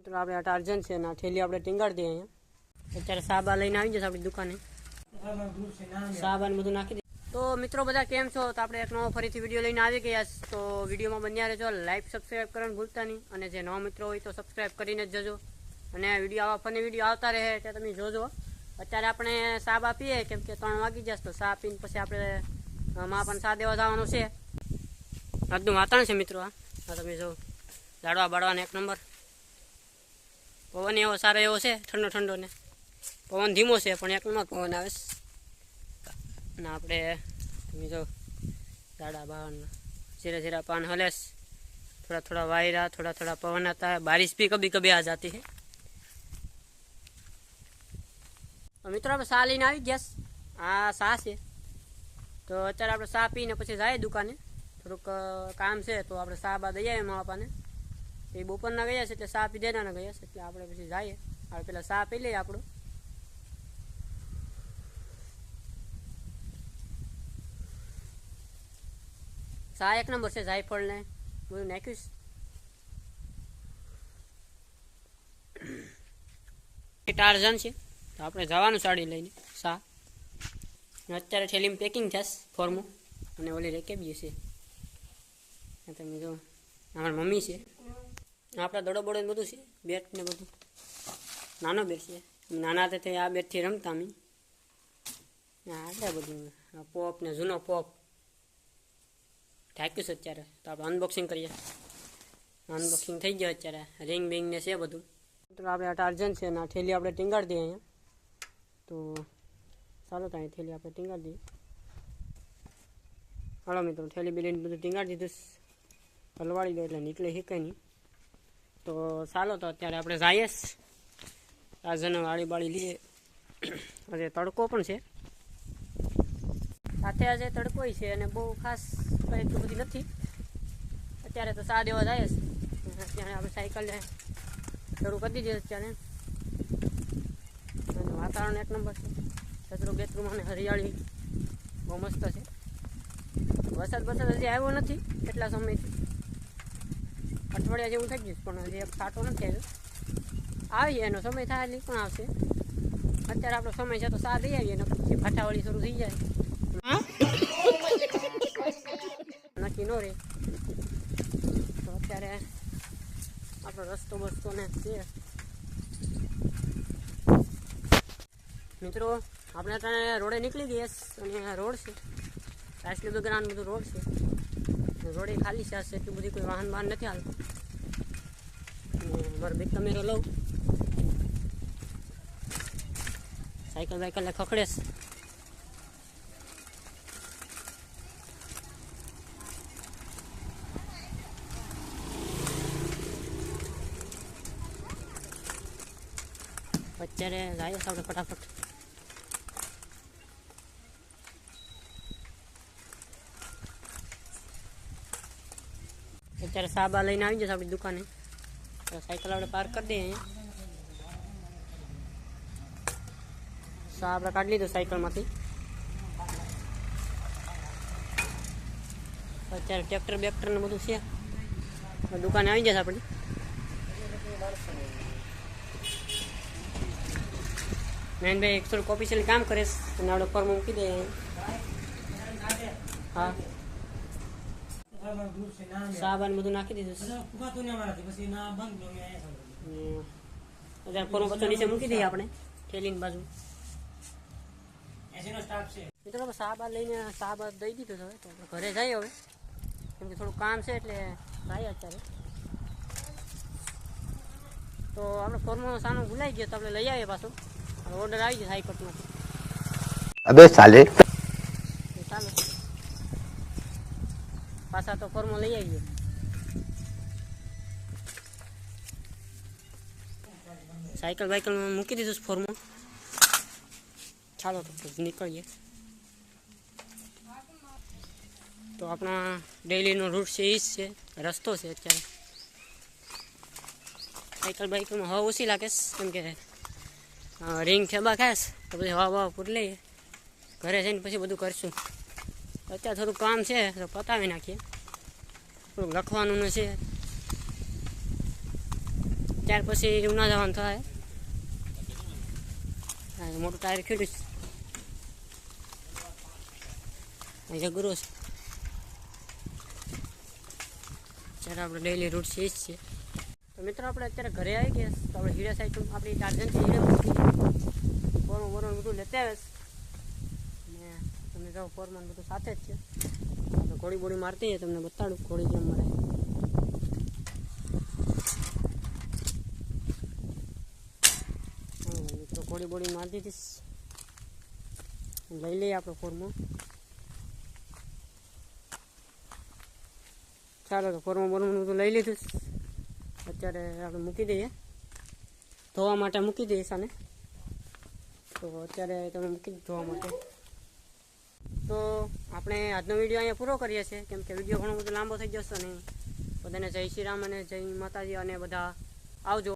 મિત્રો આપણે ટાર્જન છે ને થેલી આપણે ટીંગાડી દઈએ અહીંયા. અત્યારે સાબા લઈને આવી જશે આપણી દુકાને. સાબા ને બધું નાખી દઈએ. તો મિત્રો બધા કેમ છો? તો આપણે એક નવો ફરીથી વિડીયો લઈને આવી ગયા. તો વિડીયોમાં બન્યા રહેજો, લાઈક સબસ્ક્રાઈબ કરવાનું ભૂલતા નહીં. અને જે નવા મિત્રો હોય તો સબસ્ક્રાઈબ કરીને જ જજો. અને વિડીયો આવા ફની વિડીયો આવતા રહે એટલે તમે જોજો. અત્યારે આપણે સાબા પીએ કેમ કે 3 વાગી જશે. તો સા પીને પછી આપણે માં પણ સા દેવા જવાનું છે. આજનું વાતાવરણ છે મિત્રો. આ તમે જો લાડવા બાડવાને એક નંબર. પવન એવો સારો એવો છે, ઠંડો ઠંડો ને પવન ધીમો છે પણ એક નંબર પવન આવે છે. અને આપણે તમે જો લાડવા બાડવાના ધીરે धीरे पान हलेस. थोड़ा थोड़ा वायरा, थोड़ा थोड़ा पवन आता है. बारिश भी कभी कभी आ जाती है. મિત્રો આપણે સા લઈને આવી ગયા. આ સા છે. તો અત્યારે આપણે સા પીને પછી જાય દુકાને. થોડુંક કામ છે તો આપણે સા બા દઈ આવીએ મા બાપાને. એ બપોરના ગયા છે એટલે સા પી દેના ગયા છે એટલે આપણે પછી જઈએ. આપણે પેલા સા પી લઈએ આપણું. સા એક નંબર છે. જાયફળ ને બધું નાખ્યું છે. ટાર્જન છે તો આપણે જવાનું સાડી લઈને સા. અત્યારે થેલીમાં પેકિંગ થશે ફોર્મો અને ઓલી રેકેબી છે. તમે જો અમારી મમ્મી છે. આપણા દડો બડો બધું છે, બેટ ને બધું. નાનો બેટ છે. નાના તે આ બેટથી રમતા અમે. આટલા બધું પોપ ને જૂનો પોપ ઢાંક્યું છે અત્યારે. તો આપણે અનબોક્સિંગ કરીએ. અનબોક્સિંગ થઈ ગયો અત્યારે. રિંગ બિંગ ને છે બધું. તો આપણે આ ટાર્જન છે ને આ થેલી આપણે ટીંગાડી દઈએ અહીંયા. તો ચાલો ત્યાં થેલી આપણે ટીંગાડી દઈએ. હાલો મિત્રો થેલી બેલીને બધું ટીંગાડી દીધું. હલવાડી દો એટલે નીકળે શીખાય નહીં. તો ચાલો તો અત્યારે આપણે જઈએ. ટાર્જન વાળી બાળી લઈએ. આજે તડકો પણ છે સાથે. આજે તડકો છે અને બહુ ખાસ કંઈ એટલું બધી નથી. અત્યારે તો સા દેવા જાય છે. અત્યારે આપણે સાયકલને શરૂ કરી દીધી અત્યારે. અને વાતાવરણ એક નંબર છે. કચરો બેતરું અને હરિયાળી બહુ મસ્ત છે. વરસાદ હજી આવ્યો નથી એટલા સમયથી. અઠવાડિયા જેવું થઈ ગયું પણ હજી એક છાંટો નથી આવ્યો. આવીએ એનો સમય થાય એટલે પણ આવશે. અત્યારે આપણો સમય છે તો સા દઈ આવીએ ને પછી ફાટાવાળી શરૂ થઈ જાય. નક્કી ન રહે. તો અત્યારે આપણો રસ્તો બસ્તો ને છે મિત્રો. આપણે ત્યાં રોડે નીકળી ગયા અને રોડ છે રાસલી બગરાન બધું રોડ છે. રોડે ખાલી છે એટલી બધી કોઈ વાહન વાહન નથી હાલતું. મારો બેગ કેમેરો લઉં. સાયકલ વાયકલને ખખડેશ. અત્યારે જાય આપણે ફટાફટ. અત્યારે સાબા લઈને આવી જશે આપણી દુકાને. તો સાયકલ આપણે પાર્ક કરી દઈએ અહીંયા. સા આપણે કાઢી લીધું સાયકલમાંથી. અત્યારે ટ્રેક્ટર બેક્ટર ને બધું છે. દુકાને આવી જશે આપણી. નયનભાઈ થોડુંક ઓફિશિયલ કામ કરે અને આપણે ફોર્મ મૂકી દઈએ. હા સાબાન બધું નાખી દીધું. અત્યારે ફોર્મ પછી નીચે મૂકી દઈએ આપણે થેલીની બાજુ. મિત્રો સાબા લઈને સાબા દઈ દીધું હવે. તો ઘરે જઈએ હવે કેમ કે થોડું કામ છે એટલે જાય અત્યારે. તો આપણે ફોર્મનો સામાન ભૂલાઈ ગયો તો આપણે લઈ આવીએ પાછું. ઓર્ડર આવી ગયો હાઈકોર્ટનો. અબે સાલે ચાલો પાછા તો ફોર્મો લઈ આવીએ. સાયકલ બાઇકલમાં મૂકી દીધું ફોર્મો. ચાલો તો નીકળીએ. તો આપણા ડેઈલીનો રૂટ છે એ જ છે, રસ્તો છે. અત્યારે સાયકલ બાઇકલમાં હવા ઓછી લાગે કેમ કે રિંગ ખેબા ખાસ તો પછી હવા બવા પૂરી લઈએ. ઘરે જઈને પછી બધું કરશું. અત્યારે થોડુંક કામ છે તો પતાવી નાખીએ. થોડુંક લખવાનું છે. ત્યાર પછી ઉના જવાનું થાય. હા, મોટું ટાયર ખેડ્યું છે. અહીં જગરો છે. અત્યારે આપણે ડેઈલી રૂટ છે જ છે. તો મિત્રો આપણે અત્યારે ઘરે આવી ગયા. તો આપણે હીરા સાઈડ આપણી ટાર્જનથી હીરે મૂકી ફોર્મ વોર્મ બધું લેતા આવે ને તમને કહો ફોર્મન બધું સાથે જ છે. આપણે ઘોડી બોડી મારતી હોય તમને બતાડું ઘોડી કેમ મળે. મિત્રો ઘોડી બોડી મારતી હતી. લઈ લઈએ આપણે ફોર્મો. ચાલો તો ફોર્મો બોર્મનું બધું લઈ લીધું. અત્યારે આપણે મૂકી દઈએ ધોવા માટે મૂકી દઈએ સાને. તો અત્યારે તમે મૂકી દો ધોવા માટે. તો આપણે આજનો વિડીયો અહીંયા પૂરો કરીએ છીએ કેમ કે વિડીયો ઘણો બધો લાંબો થઈ જશે. અને બધાને જય શ્રી રામ અને જય માતાજી અને બધા આવજો.